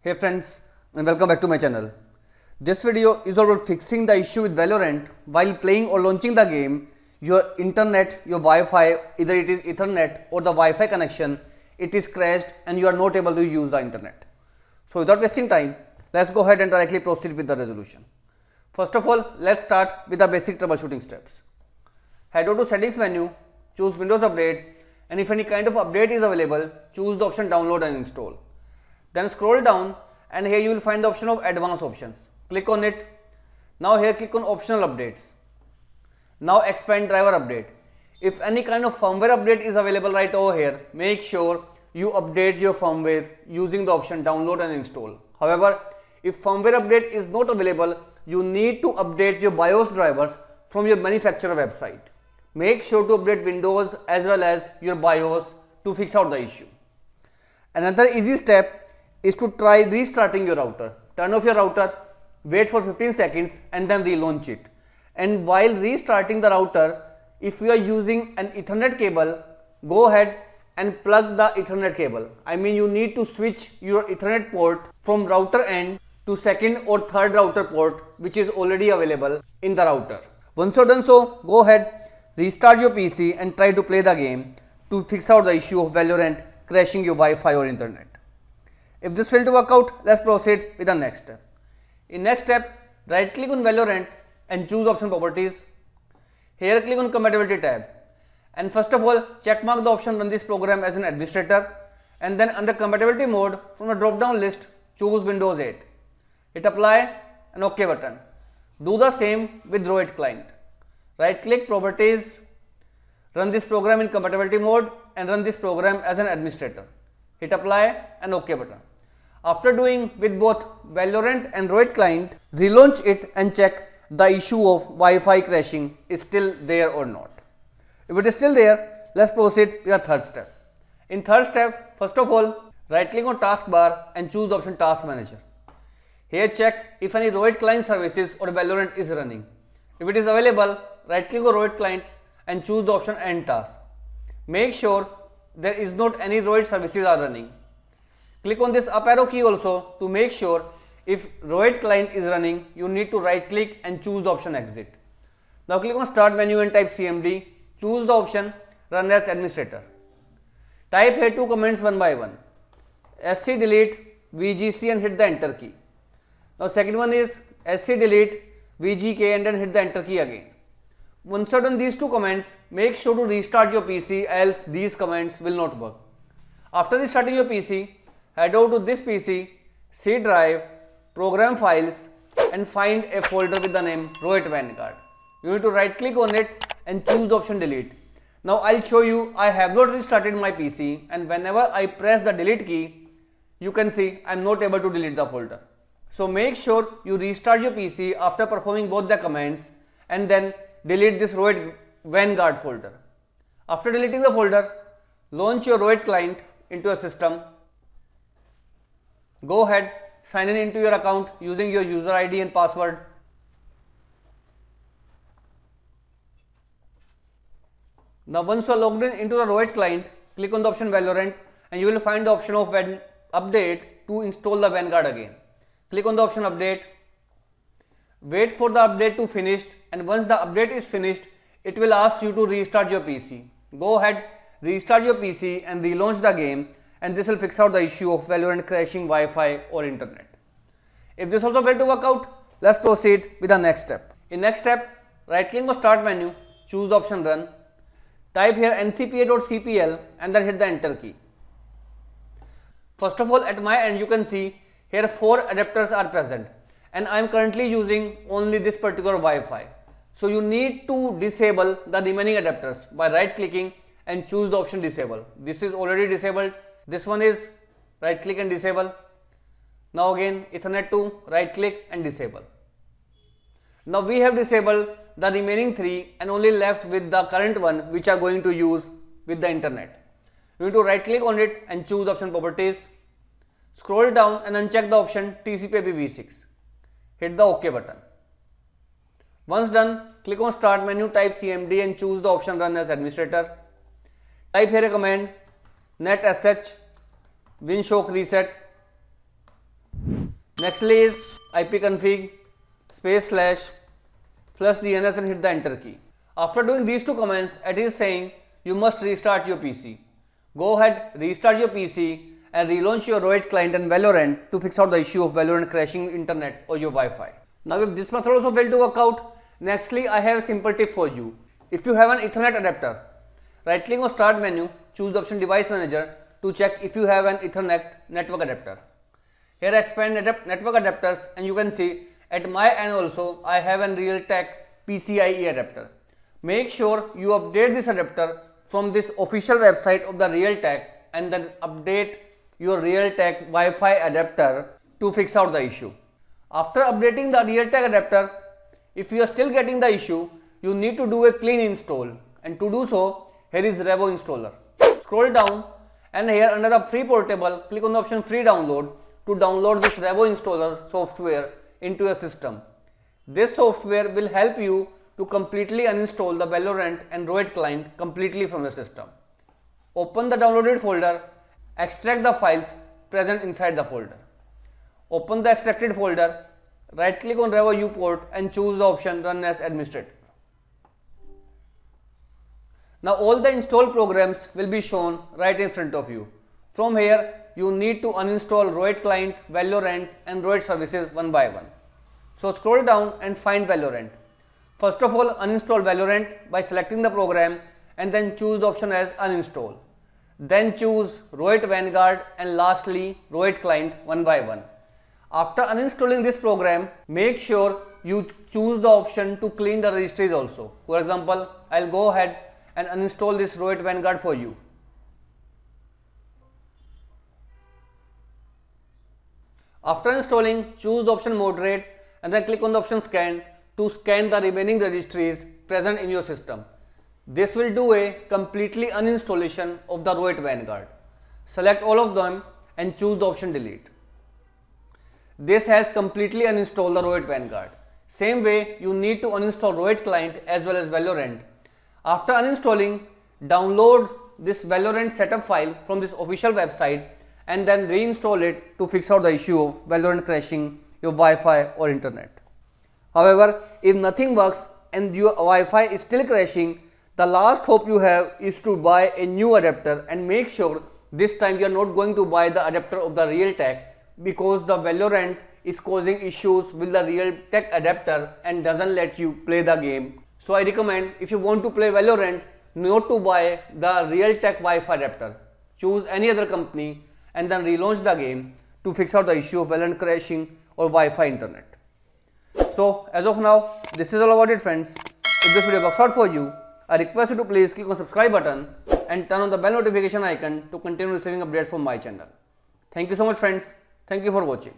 Hey friends, and welcome back to my channel. This video is about fixing the issue with Valorant while playing or launching the game. Your internet, your Wi-Fi, either it is Ethernet or the Wi-Fi connection, it is crashed and you are not able to use the internet. So without wasting time, let's go ahead and directly proceed with the resolution. First of all, let's start with the basic troubleshooting steps. Head over to settings menu, choose Windows Update, and if any kind of update is available, choose the option download and install. Then scroll down and here you will find the option of advanced options. Click on it. Now here click on optional updates. Now expand driver update. If any kind of firmware update is available right over here, make sure you update your firmware using the option download and install. However, if firmware update is not available, you need to update your BIOS drivers from your manufacturer website. Make sure to update Windows as well as your BIOS to fix out the issue. Another easy step is to try restarting your router. Turn off your router, wait for 15 seconds and then relaunch it. And while restarting the router, if you are using an Ethernet cable, go ahead and plug the Ethernet cable. I mean, you need to switch your Ethernet port from router end to second or third router port which is already available in the router. Once you're done so, go ahead, restart your PC and try to play the game to fix out the issue of Valorant crashing your Wi-Fi or internet. If this failed to work out, let's proceed with the next step. In next step, right click on Valorant and choose option properties. Here click on compatibility tab. And first of all, check mark the option run this program as an administrator. And then under compatibility mode, from the drop down list, choose Windows 8. Hit apply and OK button. Do the same with Roid client. Right click properties, run this program in compatibility mode and run this program as an administrator. Hit apply and OK button. After doing with both Valorant and Roid client, relaunch it and check the issue of Wi-Fi crashing is still there or not. If it is still there, let's proceed with the third step. In third step, first of all, right click on taskbar and choose the option task manager. Here check if any Roid client services or Valorant is running. If it is available, right click on Roid client and choose the option end task. Make sure there is not any Roid services are running. Click on this up arrow key also to make sure if Roid client is running, you need to right click and choose the option exit. Now click on start menu and type CMD, choose the option run as administrator. Type here two commands one by one. SC delete VGC and hit the enter key. Now second one is SC delete VGK and then hit the enter key again. Once you have done these two commands, make sure to restart your PC else these commands will not work. After restarting your PC, head over to this PC, C drive, program files and find a folder with the name Roid Vanguard. You need to right click on it and choose the option delete. Now I'll show you I have not restarted my PC and whenever I press the delete key, you can see I'm not able to delete the folder. So make sure you restart your PC after performing both the commands and then delete this Roid Vanguard folder. After deleting the folder, launch your Roid client into a system. Go ahead, sign in into your account using your user ID and password. Now once you are logged in into the Roid client, click on the option Valorant and you will find the option of update to install the Vanguard again. Click on the option update. Wait for the update to finish and once the update is finished, it will ask you to restart your PC. Go ahead, restart your PC and relaunch the game and this will fix out the issue of Valorant crashing Wi-Fi or internet. If this also failed to work out, let's proceed with the next step. In next step, right click on start menu, choose the option run, type here ncpa.cpl and then hit the enter key. First of all, at my end you can see here 4 adapters are present and I am currently using only this particular Wi-Fi. So you need to disable the remaining adapters by right clicking and choose the option disable. This is already disabled. This one is right click and disable. Now again Ethernet 2, right click and disable. Now we have disabled the remaining 3 and only left with the current one which are going to use with the internet. You need to right click on it and choose option properties. Scroll down and uncheck the option TCP/IP-v6. Hit the OK button. Once done, click on start menu, type CMD and choose the option run as administrator. Type here a command net sh winshock reset Nextly is ipconfig //DNS and hit the enter key. After doing these two commands, it is saying you must restart your PC. Go ahead, restart your PC and relaunch your ROID client and Valorant to fix out the issue of Valorant crashing internet or your Wi-Fi. Now if this method also failed to work out, nextly I have a simple tip for you. If you have an Ethernet adapter, right click on start menu, choose the option device manager to check if you have an Ethernet network adapter. Here expand network adapters and you can see at my end also I have an Realtek PCIe adapter. Make sure you update this adapter from this official website of the Realtek and then update your Realtek Wi-Fi adapter to fix out the issue. After updating the Realtek adapter, if you are still getting the issue, you need to do a clean install, and to do so, here is Revo installer. Scroll down and here under the free portable, click on the option free download to download this Revo installer software into your system. This software will help you to completely uninstall the Valorant and ROID client completely from your system. Open the downloaded folder, extract the files present inside the folder. Open the extracted folder, right click on Revo U port and choose the option run as administrator. Now all the installed programs will be shown right in front of you. From here you need to uninstall ROID client, Valorant and ROID services one by one. So scroll down and find Valorant. First of all, uninstall Valorant by selecting the program and then choose the option as uninstall. Then choose ROID Vanguard and lastly ROID client one by one. After uninstalling this program, make sure you choose the option to clean the registries also. For example, I'll go ahead and uninstall this ROID Vanguard for you. After installing, choose the option moderate and then click on the option scan to scan the remaining registries present in your system. This will do a completely uninstallation of the ROID Vanguard. Select all of them and choose the option delete. This has completely uninstalled the ROID Vanguard. Same way you need to uninstall ROID client as well as Valorant. After uninstalling, download this Valorant setup file from this official website and then reinstall it to fix out the issue of Valorant crashing your Wi-Fi or internet. However, if nothing works and your Wi-Fi is still crashing, the last hope you have is to buy a new adapter and make sure this time you are not going to buy the adapter of the Realtek because the Valorant is causing issues with the Realtek adapter and doesn't let you play the game. So I recommend if you want to play Valorant not to buy the Realtek Wi-Fi adapter. Choose any other company and then relaunch the game to fix out the issue of Valorant crashing or Wi-Fi internet. So as of now, this is all about it friends. If this video works out for you, I request you to please click on subscribe button and turn on the bell notification icon to continue receiving updates from my channel. Thank you so much friends. Thank you for watching.